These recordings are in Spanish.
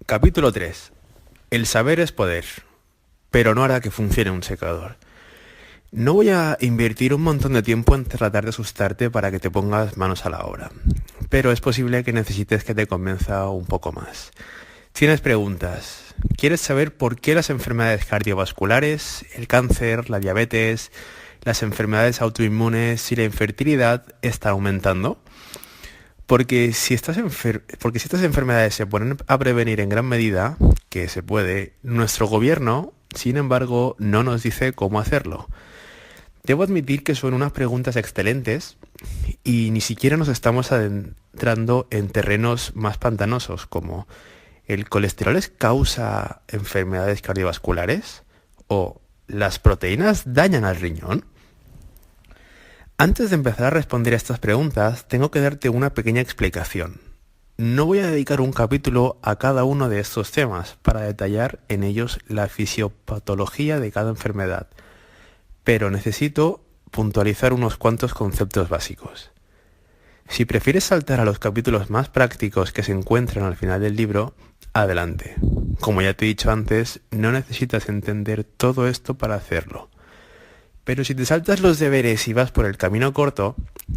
Capítulo 3. El saber es poder, pero no hará que funcione un secador. No voy a invertir un montón de tiempo en tratar de asustarte para que te pongas manos a la obra, pero es posible que necesites que te convenza un poco más. Tienes preguntas. ¿Quieres saber por qué las enfermedades cardiovasculares, el cáncer, la diabetes, las enfermedades autoinmunes y la infertilidad están aumentando? Porque si estas enfermedades se ponen a prevenir en gran medida, que se puede, nuestro gobierno, sin embargo, no nos dice cómo hacerlo. Debo admitir que son unas preguntas excelentes y ni siquiera nos estamos adentrando en terrenos más pantanosos como ¿el colesterol es causa enfermedades cardiovasculares? ¿O las proteínas dañan al riñón? Antes de empezar a responder a estas preguntas, tengo que darte una pequeña explicación. No voy a dedicar un capítulo a cada uno de estos temas para detallar en ellos la fisiopatología de cada enfermedad, pero necesito puntualizar unos cuantos conceptos básicos. Si prefieres saltar a los capítulos más prácticos que se encuentran al final del libro, adelante. Como ya te he dicho antes, no necesitas entender todo esto para hacerlo. Pero si te saltas los deberes y vas por el camino corto,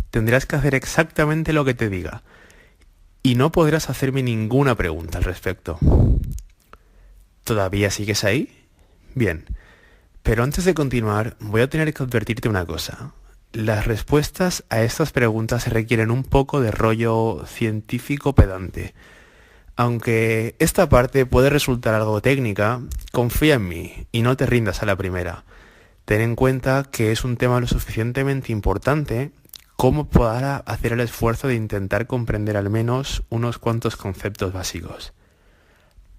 tendrás que hacer exactamente lo que te diga. Y no podrás hacerme ninguna pregunta al respecto. ¿Todavía sigues ahí? Bien. Pero antes de continuar, voy a tener que advertirte una cosa. Las respuestas a estas preguntas requieren un poco de rollo científico pedante. Aunque esta parte puede resultar algo técnica, confía en mí y no te rindas a la primera. Ten en cuenta que es un tema lo suficientemente importante como para hacer el esfuerzo de intentar comprender al menos unos cuantos conceptos básicos.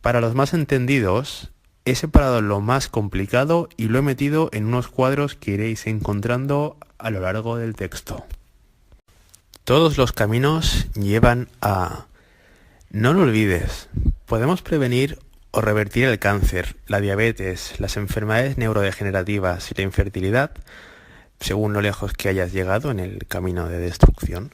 Para los más entendidos, he separado lo más complicado y lo he metido en unos cuadros que iréis encontrando a lo largo del texto. Todos los caminos llevan a... No lo olvides, podemos prevenir o revertir el cáncer, la diabetes, las enfermedades neurodegenerativas y la infertilidad, según lo lejos que hayas llegado en el camino de destrucción.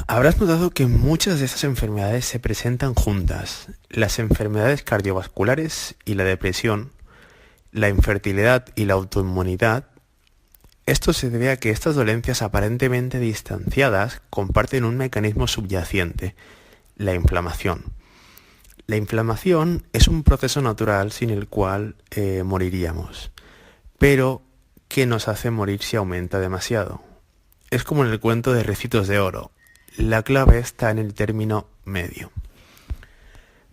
Habrás notado que muchas de estas enfermedades se presentan juntas. Las enfermedades cardiovasculares y la depresión, la infertilidad y la autoinmunidad. Esto se debe a que estas dolencias aparentemente distanciadas comparten un mecanismo subyacente, la inflamación. La inflamación es un proceso natural sin el cual moriríamos, pero que nos hace morir si aumenta demasiado. Es como en el cuento de Ricitos de Oro. La clave está en el término medio.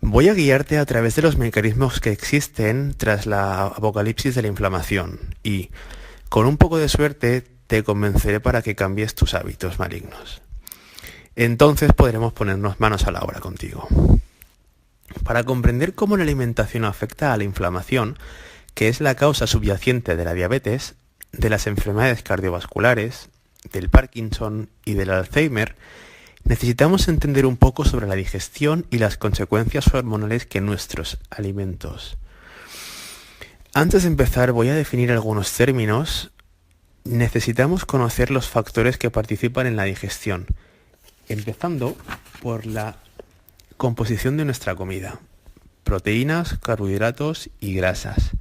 Voy a guiarte a través de los mecanismos que existen tras la apocalipsis de la inflamación y, con un poco de suerte, te convenceré para que cambies tus hábitos malignos. Entonces podremos ponernos manos a la obra contigo. Para comprender cómo la alimentación afecta a la inflamación, que es la causa subyacente de la diabetes, de las enfermedades cardiovasculares, del Parkinson y del Alzheimer, necesitamos entender un poco sobre la digestión y las consecuencias hormonales que nuestros alimentos. Antes de empezar, voy a definir algunos términos. Necesitamos conocer los factores que participan en la digestión, empezando por la composición de nuestra comida, proteínas, carbohidratos y grasas,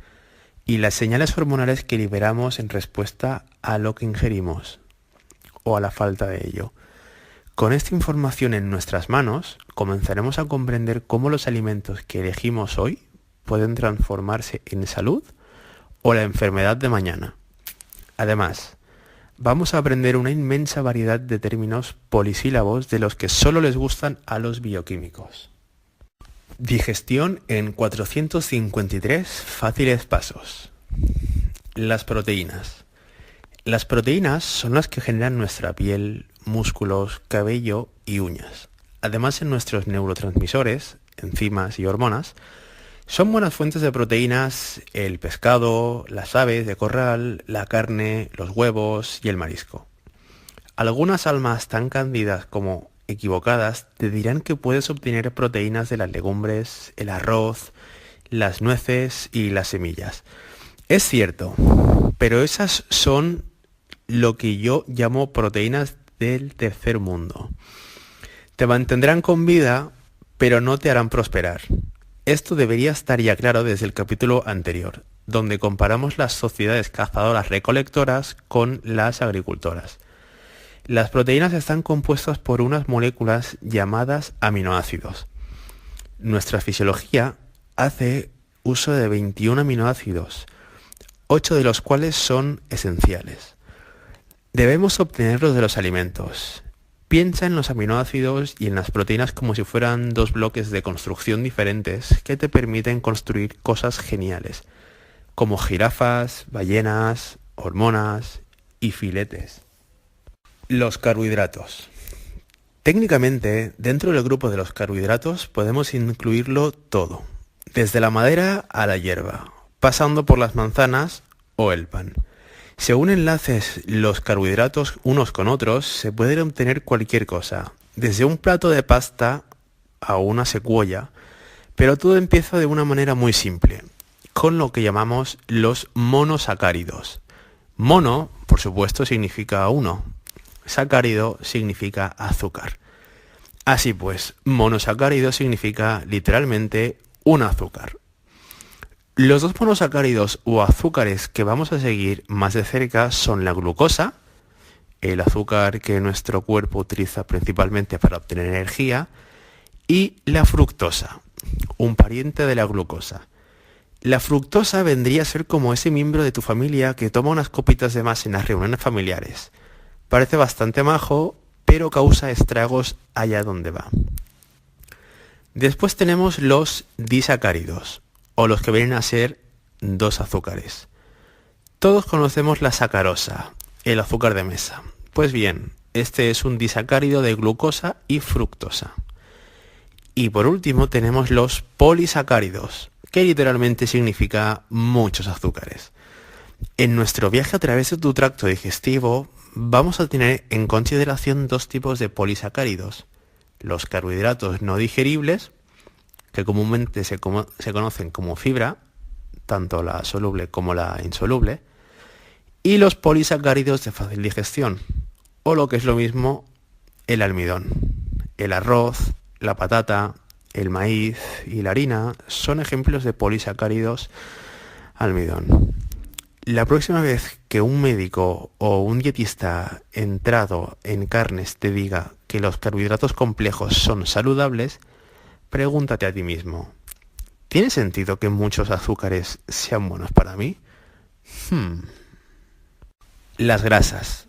y las señales hormonales que liberamos en respuesta a lo que ingerimos o a la falta de ello. Con esta información en nuestras manos, comenzaremos a comprender cómo los alimentos que elegimos hoy pueden transformarse en salud o la enfermedad de mañana. Además, vamos a aprender una inmensa variedad de términos polisílabos de los que solo les gustan a los bioquímicos. Digestión en 453 fáciles pasos. Las proteínas. Las proteínas son las que generan nuestra piel, músculos, cabello y uñas. Además, en nuestros neurotransmisores, enzimas y hormonas, son buenas fuentes de proteínas el pescado, las aves de corral, la carne, los huevos y el marisco. Algunas almas tan cándidas como equivocadas te dirán que puedes obtener proteínas de las legumbres, el arroz, las nueces y las semillas. Es cierto, pero esas son lo que yo llamo proteínas del tercer mundo. Te mantendrán con vida, pero no te harán prosperar. Esto debería estar ya claro desde el capítulo anterior, donde comparamos las sociedades cazadoras-recolectoras con las agricultoras. Las proteínas están compuestas por unas moléculas llamadas aminoácidos. Nuestra fisiología hace uso de 21 aminoácidos, 8 de los cuales son esenciales. Debemos obtenerlos de los alimentos. Piensa en los aminoácidos y en las proteínas como si fueran dos bloques de construcción diferentes que te permiten construir cosas geniales, como jirafas, ballenas, hormonas y filetes. Los carbohidratos. Técnicamente, dentro del grupo de los carbohidratos podemos incluirlo todo, desde la madera a la hierba, pasando por las manzanas o el pan. Según enlaces los carbohidratos unos con otros, se puede obtener cualquier cosa, desde un plato de pasta a una secuoya, pero todo empieza de una manera muy simple, con lo que llamamos los monosacáridos. Mono, por supuesto, significa uno. Sacárido significa azúcar. Así pues, monosacárido significa literalmente un azúcar. Los dos monosacáridos o azúcares que vamos a seguir más de cerca son la glucosa, el azúcar que nuestro cuerpo utiliza principalmente para obtener energía, y la fructosa, un pariente de la glucosa. La fructosa vendría a ser como ese miembro de tu familia que toma unas copitas de más en las reuniones familiares. Parece bastante majo, pero causa estragos allá donde va. Después tenemos los disacáridos, o los que vienen a ser dos azúcares. Todos conocemos la sacarosa, el azúcar de mesa. Pues bien, este es un disacárido de glucosa y fructosa. Y por último tenemos los polisacáridos, que literalmente significa muchos azúcares. En nuestro viaje a través de tu tracto digestivo vamos a tener en consideración dos tipos de polisacáridos. Los carbohidratos no digeribles, que comúnmente se conocen como fibra, tanto la soluble como la insoluble, y los polisacáridos de fácil digestión, o lo que es lo mismo, el almidón. El arroz, la patata, el maíz y la harina son ejemplos de polisacáridos almidón. La próxima vez que un médico o un dietista entrado en carnes te diga que los carbohidratos complejos son saludables, pregúntate a ti mismo, ¿tiene sentido que muchos azúcares sean buenos para mí? Las grasas.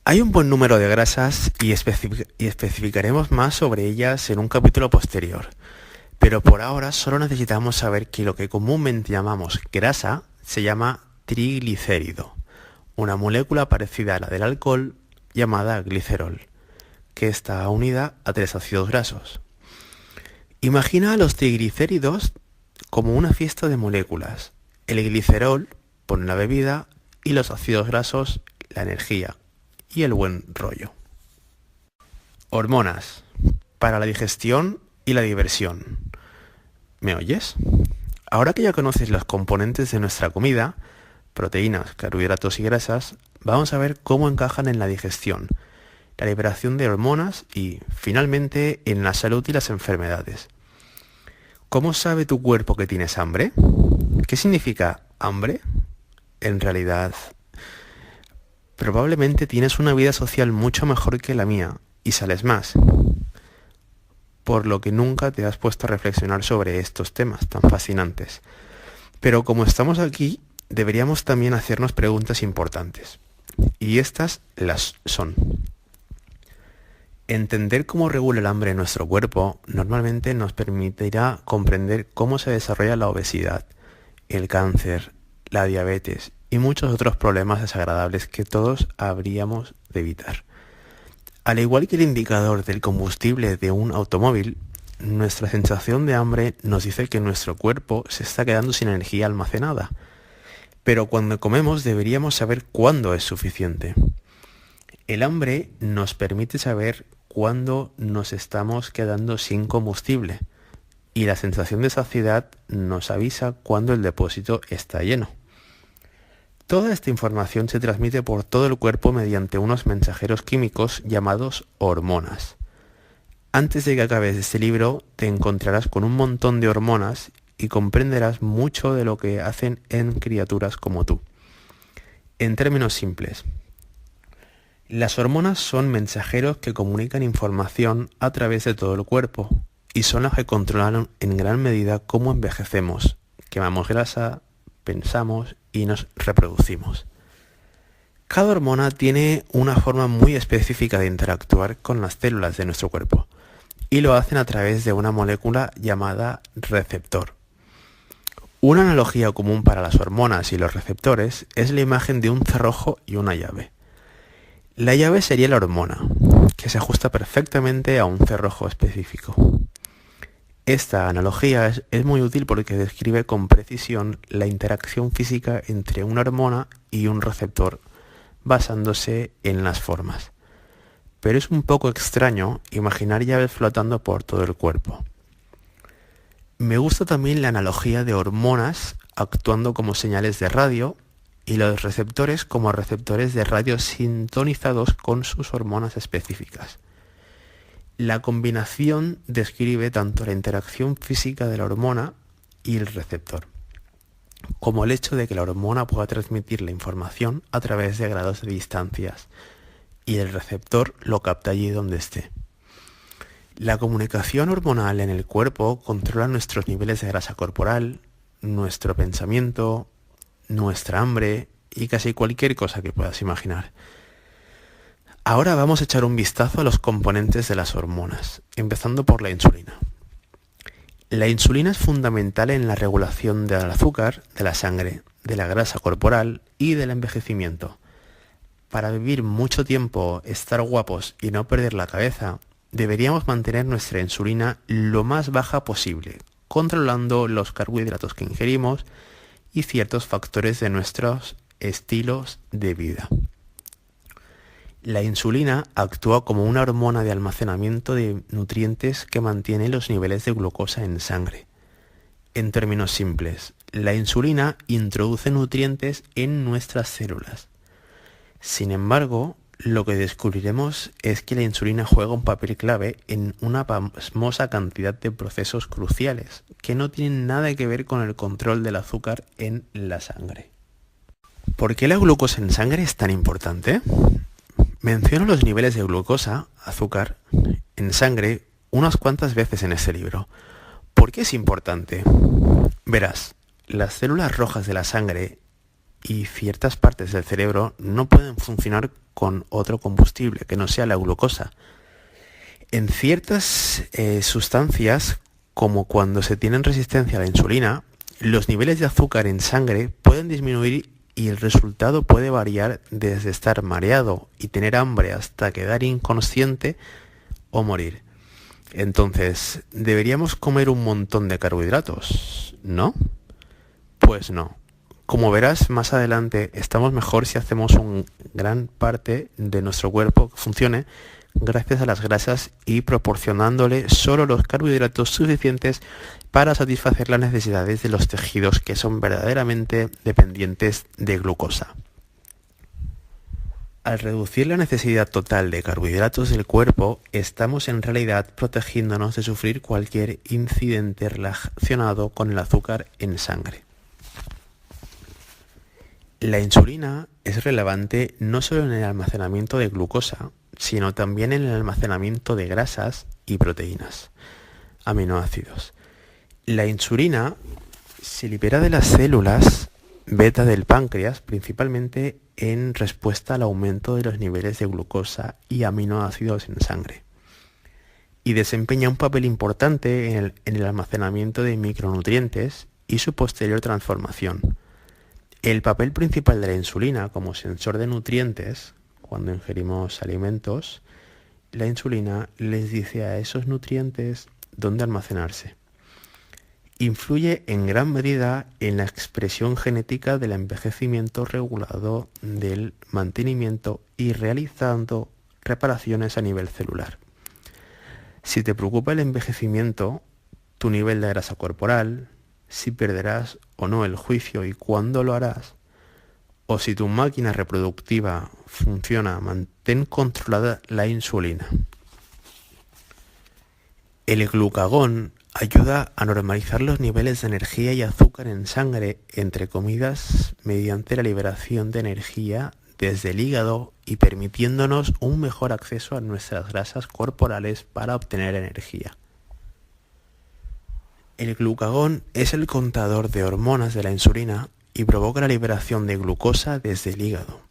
Hay un buen número de grasas y especificaremos más sobre ellas en un capítulo posterior. Pero por ahora solo necesitamos saber que lo que comúnmente llamamos grasa se llama triglicérido, una molécula parecida a la del alcohol llamada glicerol, que está unida a 3 ácidos grasos. Imagina a los triglicéridos como una fiesta de moléculas. El glicerol pone la bebida y los ácidos grasos la energía y el buen rollo. Hormonas para la digestión y la diversión. ¿Me oyes? Ahora que ya conoces los componentes de nuestra comida, proteínas, carbohidratos y grasas, vamos a ver cómo encajan en la digestión, la liberación de hormonas y, finalmente, en la salud y las enfermedades. ¿Cómo sabe tu cuerpo que tienes hambre? ¿Qué significa hambre? En realidad, probablemente tienes una vida social mucho mejor que la mía y sales más, por lo que nunca te has puesto a reflexionar sobre estos temas tan fascinantes. Pero como estamos aquí, deberíamos también hacernos preguntas importantes. Y estas las son. Entender cómo regula el hambre en nuestro cuerpo normalmente nos permitirá comprender cómo se desarrolla la obesidad, el cáncer, la diabetes y muchos otros problemas desagradables que todos habríamos de evitar. Al igual que el indicador del combustible de un automóvil, nuestra sensación de hambre nos dice que nuestro cuerpo se está quedando sin energía almacenada. Pero cuando comemos deberíamos saber cuándo es suficiente. El hambre nos permite saber cuándo nos estamos quedando sin combustible y la sensación de saciedad nos avisa cuando el depósito está lleno. Toda esta información se transmite por todo el cuerpo mediante unos mensajeros químicos llamados hormonas. Antes de que acabes este libro, te encontrarás con un montón de hormonas y comprenderás mucho de lo que hacen en criaturas como tú. En términos simples, las hormonas son mensajeros que comunican información a través de todo el cuerpo y son las que controlan en gran medida cómo envejecemos, quemamos grasa, pensamos y nos reproducimos. Cada hormona tiene una forma muy específica de interactuar con las células de nuestro cuerpo y lo hacen a través de una molécula llamada receptor. Una analogía común para las hormonas y los receptores es la imagen de un cerrojo y una llave. La llave sería la hormona, que se ajusta perfectamente a un cerrojo específico. Esta analogía es muy útil porque describe con precisión la interacción física entre una hormona y un receptor basándose en las formas. Pero es un poco extraño imaginar llaves flotando por todo el cuerpo. Me gusta también la analogía de hormonas actuando como señales de radio y los receptores como receptores de radio sintonizados con sus hormonas específicas. La combinación describe tanto la interacción física de la hormona y el receptor, como el hecho de que la hormona pueda transmitir la información a través de grados de distancias y el receptor lo capta allí donde esté. La comunicación hormonal en el cuerpo controla nuestros niveles de grasa corporal, nuestro pensamiento, nuestra hambre y casi cualquier cosa que puedas imaginar. Ahora vamos a echar un vistazo a los componentes de las hormonas, empezando por la insulina. La insulina es fundamental en la regulación del azúcar, de la sangre, de la grasa corporal y del envejecimiento. Para vivir mucho tiempo, estar guapos y no perder la cabeza, deberíamos mantener nuestra insulina lo más baja posible, controlando los carbohidratos que ingerimos y ciertos factores de nuestros estilos de vida. La insulina actúa como una hormona de almacenamiento de nutrientes que mantiene los niveles de glucosa en sangre. En términos simples, la insulina introduce nutrientes en nuestras células. Sin embargo, lo que descubriremos es que la insulina juega un papel clave en una pasmosa cantidad de procesos cruciales que no tienen nada que ver con el control del azúcar en la sangre. ¿Por qué la glucosa en sangre es tan importante? Menciono los niveles de glucosa, azúcar, en sangre unas cuantas veces en este libro. ¿Por qué es importante? Verás, las células rojas de la sangre y ciertas partes del cerebro no pueden funcionar con otro combustible que no sea la glucosa. En ciertas sustancias, como cuando se tiene resistencia a la insulina, los niveles de azúcar en sangre pueden disminuir y el resultado puede variar desde estar mareado y tener hambre hasta quedar inconsciente o morir. Entonces, ¿deberíamos comer un montón de carbohidratos? ¿No? Pues no. Como verás más adelante, estamos mejor si hacemos una gran parte de nuestro cuerpo que funcione gracias a las grasas y proporcionándole solo los carbohidratos suficientes para satisfacer las necesidades de los tejidos que son verdaderamente dependientes de glucosa. Al reducir la necesidad total de carbohidratos del cuerpo, estamos en realidad protegiéndonos de sufrir cualquier incidente relacionado con el azúcar en sangre. La insulina es relevante no solo en el almacenamiento de glucosa, sino también en el almacenamiento de grasas y proteínas, aminoácidos. La insulina se libera de las células beta del páncreas principalmente en respuesta al aumento de los niveles de glucosa y aminoácidos en sangre y desempeña un papel importante en el almacenamiento de micronutrientes y su posterior transformación. El papel principal de la insulina como sensor de nutrientes, cuando ingerimos alimentos, la insulina les dice a esos nutrientes dónde almacenarse. Influye en gran medida en la expresión genética del envejecimiento regulado del mantenimiento y realizando reparaciones a nivel celular. Si te preocupa el envejecimiento, tu nivel de grasa corporal, si perderás o no el juicio y cuándo lo harás, o si tu máquina reproductiva funciona, mantén controlada la insulina. El glucagón ayuda a normalizar los niveles de energía y azúcar en sangre entre comidas mediante la liberación de energía desde el hígado y permitiéndonos un mejor acceso a nuestras grasas corporales para obtener energía. El glucagón es el contador de hormonas de la insulina y provoca la liberación de glucosa desde el hígado,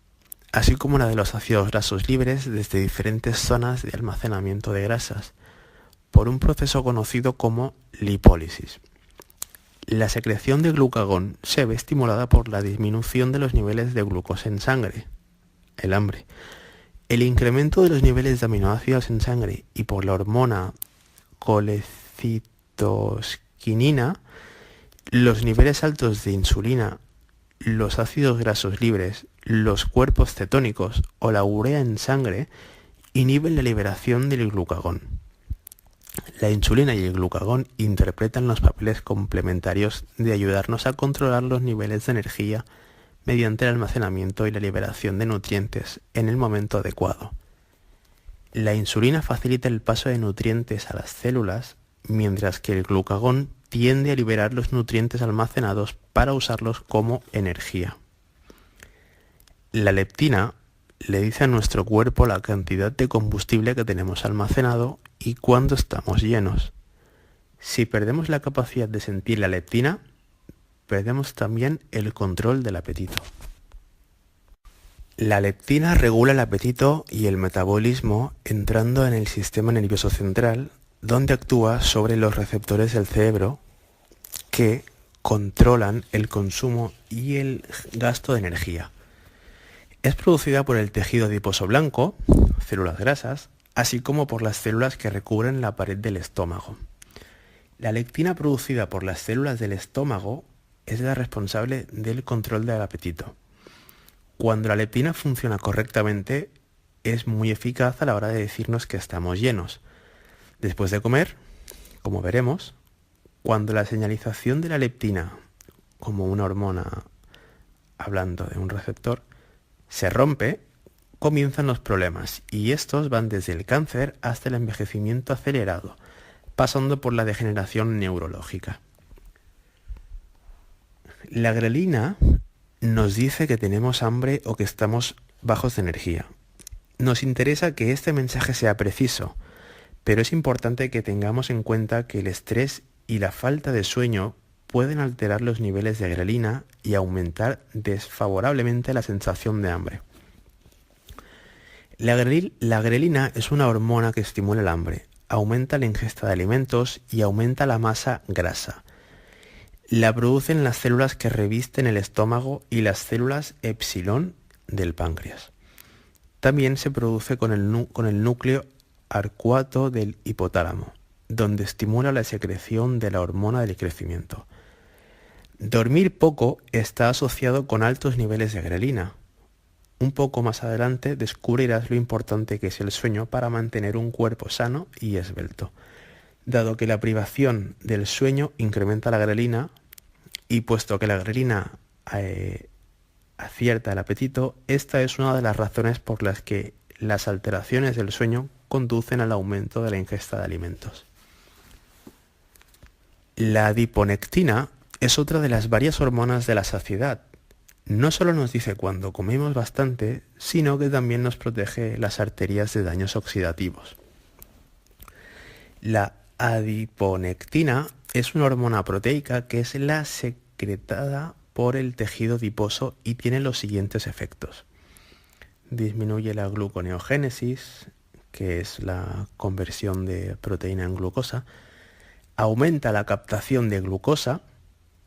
así como la de los ácidos grasos libres desde diferentes zonas de almacenamiento de grasas, por un proceso conocido como lipólisis. La secreción de glucagón se ve estimulada por la disminución de los niveles de glucosa en sangre, el hambre, el incremento de los niveles de aminoácidos en sangre y por la hormona colecitosquinina, los niveles altos de insulina, los ácidos grasos libres, los cuerpos cetónicos o la urea en sangre inhiben la liberación del glucagón. La insulina y el glucagón interpretan los papeles complementarios de ayudarnos a controlar los niveles de energía mediante el almacenamiento y la liberación de nutrientes en el momento adecuado. La insulina facilita el paso de nutrientes a las células, mientras que el glucagón tiende a liberar los nutrientes almacenados para usarlos como energía. La leptina le dice a nuestro cuerpo la cantidad de combustible que tenemos almacenado y cuándo estamos llenos. Si perdemos la capacidad de sentir la leptina, perdemos también el control del apetito. La leptina regula el apetito y el metabolismo entrando en el sistema nervioso central, donde actúa sobre los receptores del cerebro que controlan el consumo y el gasto de energía. Es producida por el tejido adiposo blanco, células grasas, así como por las células que recubren la pared del estómago. La leptina producida por las células del estómago es la responsable del control del apetito. Cuando la leptina funciona correctamente, es muy eficaz a la hora de decirnos que estamos llenos. Después de comer, como veremos, cuando la señalización de la leptina, como una hormona, hablando de un receptor, se rompe, comienzan los problemas, y estos van desde el cáncer hasta el envejecimiento acelerado, pasando por la degeneración neurológica. La grelina nos dice que tenemos hambre o que estamos bajos de energía. Nos interesa que este mensaje sea preciso, pero es importante que tengamos en cuenta que el estrés y la falta de sueño pueden alterar los niveles de grelina y aumentar desfavorablemente la sensación de hambre. La grelina es una hormona que estimula el hambre, aumenta la ingesta de alimentos y aumenta la masa grasa. La producen las células que revisten el estómago y las células epsilon del páncreas. También se produce con el núcleo arcuato del hipotálamo, donde estimula la secreción de la hormona del crecimiento. Dormir poco está asociado con altos niveles de grelina. Un poco más adelante descubrirás lo importante que es el sueño para mantener un cuerpo sano y esbelto, dado que la privación del sueño incrementa la grelina y puesto que la grelina acierta el apetito, esta es una de las razones por las que las alteraciones del sueño conducen al aumento de la ingesta de alimentos. La adiponectina es otra de las varias hormonas de la saciedad. No solo nos dice cuando comemos bastante, sino que también nos protege las arterias de daños oxidativos. La adiponectina es una hormona proteica que es la secretada por el tejido adiposo y tiene los siguientes efectos. Disminuye la gluconeogénesis, que es la conversión de proteína en glucosa, aumenta la captación de glucosa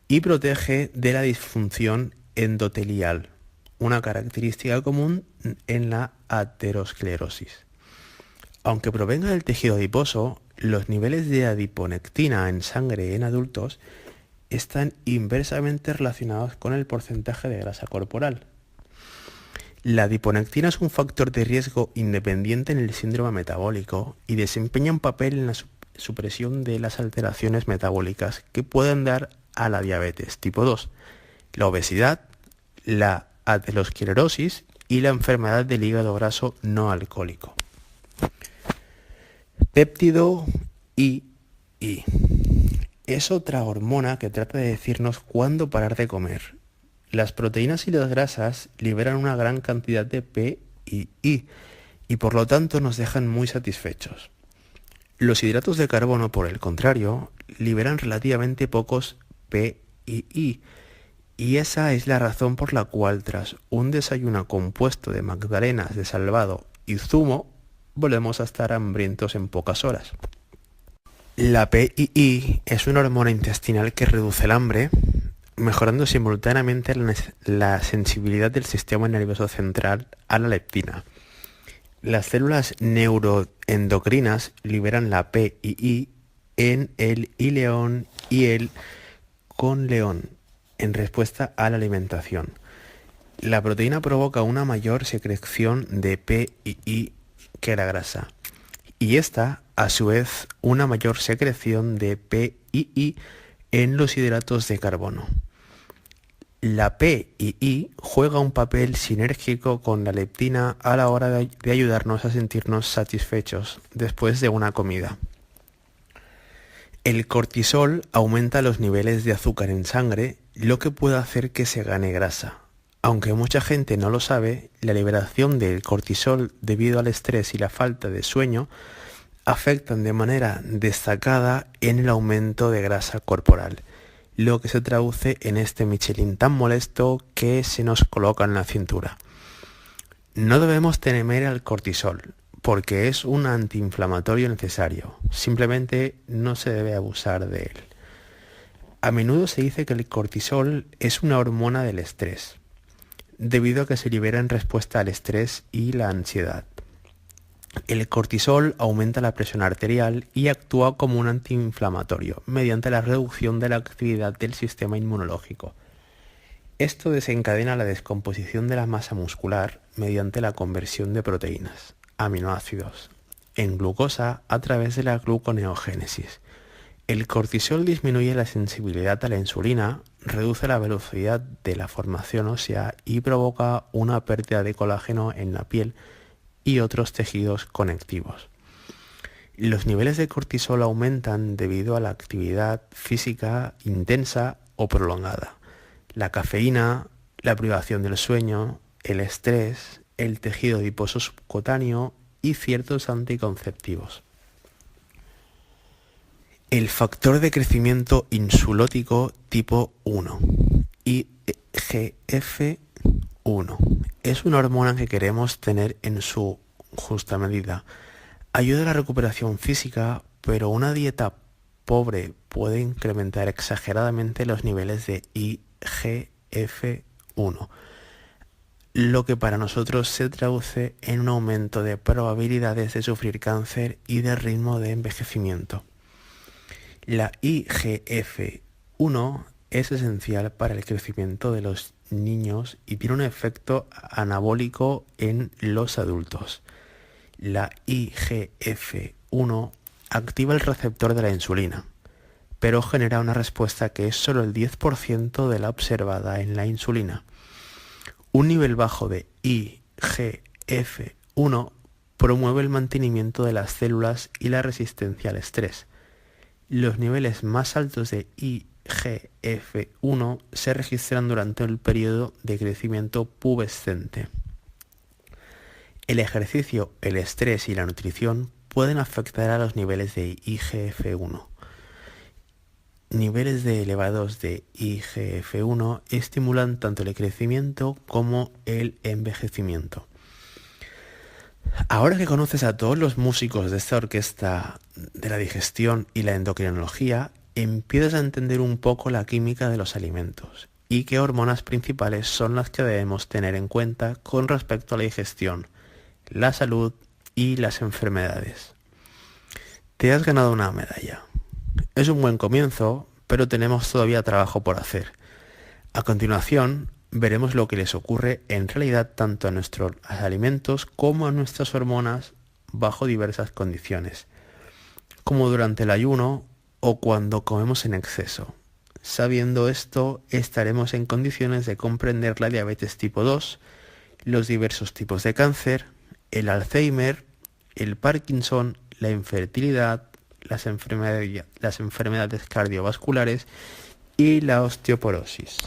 y protege de la disfunción endotelial, una característica común en la aterosclerosis. Aunque provenga del tejido adiposo, los niveles de adiponectina en sangre en adultos están inversamente relacionados con el porcentaje de grasa corporal. La adiponectina es un factor de riesgo independiente en el síndrome metabólico y desempeña un papel en la supresión de las alteraciones metabólicas que pueden dar a la diabetes tipo 2, la obesidad, la aterosclerosis y la enfermedad del hígado graso no alcohólico. Péptido I PII. Es otra hormona que trata de decirnos cuándo parar de comer. Las proteínas y las grasas liberan una gran cantidad de PII y por lo tanto nos dejan muy satisfechos. Los hidratos de carbono, por el contrario, liberan relativamente pocos PII y esa es la razón por la cual tras un desayuno compuesto de magdalenas de salvado y zumo, volvemos a estar hambrientos en pocas horas. La PII es una hormona intestinal que reduce el hambre, mejorando simultáneamente la sensibilidad del sistema nervioso central a la leptina. Las células neuroendocrinas liberan la PII en el ileón y el conleón en respuesta a la alimentación. La proteína provoca una mayor secreción de PII que la grasa y esta, a su vez, una mayor secreción de PII en los hidratos de carbono. La PII juega un papel sinérgico con la leptina a la hora de ayudarnos a sentirnos satisfechos después de una comida. El cortisol aumenta los niveles de azúcar en sangre, lo que puede hacer que se gane grasa. Aunque mucha gente no lo sabe, la liberación del cortisol debido al estrés y la falta de sueño afectan de manera destacada en el aumento de grasa corporal, lo que se traduce en este Michelin tan molesto que se nos coloca en la cintura. No debemos temer al cortisol, porque es un antiinflamatorio necesario, simplemente no se debe abusar de él. A menudo se dice que el cortisol es una hormona del estrés, debido a que se libera en respuesta al estrés y la ansiedad. El cortisol aumenta la presión arterial y actúa como un antiinflamatorio mediante la reducción de la actividad del sistema inmunológico. Esto desencadena la descomposición de la masa muscular mediante la conversión de proteínas, aminoácidos, en glucosa a través de la gluconeogénesis. El cortisol disminuye la sensibilidad a la insulina, reduce la velocidad de la formación ósea y provoca una pérdida de colágeno en la piel y otros tejidos conectivos. Los niveles de cortisol aumentan debido a la actividad física intensa o prolongada, la cafeína, la privación del sueño, el estrés, el tejido adiposo subcutáneo y ciertos anticonceptivos. El factor de crecimiento insulótico tipo 1, IGF-1, es una hormona que queremos tener en su justa medida. Ayuda a la recuperación física, pero una dieta pobre puede incrementar exageradamente los niveles de IGF-1, lo que para nosotros se traduce en un aumento de probabilidades de sufrir cáncer y de ritmo de envejecimiento. La IGF-1 es esencial para el crecimiento de los niños y tiene un efecto anabólico en los adultos. La IGF-1 activa el receptor de la insulina, pero genera una respuesta que es solo el 10% de la observada en la insulina. Un nivel bajo de IGF-1 promueve el mantenimiento de las células y la resistencia al estrés. Los niveles más altos de IGF-1 se registran durante el periodo de crecimiento pubescente. El ejercicio, el estrés y la nutrición pueden afectar a los niveles de IGF-1. Niveles elevados de IGF-1 estimulan tanto el crecimiento como el envejecimiento. Ahora que conoces a todos los músicos de esta orquesta de la digestión y la endocrinología, empiezas a entender un poco la química de los alimentos y qué hormonas principales son las que debemos tener en cuenta con respecto a la digestión, la salud y las enfermedades. Te has ganado una medalla. Es un buen comienzo, pero tenemos todavía trabajo por hacer. A continuación, veremos lo que les ocurre en realidad tanto a nuestros alimentos como a nuestras hormonas bajo diversas condiciones, como durante el ayuno o cuando comemos en exceso. Sabiendo esto, estaremos en condiciones de comprender la diabetes tipo 2, los diversos tipos de cáncer, el Alzheimer, el Parkinson, la infertilidad, las enfermedades cardiovasculares y la osteoporosis.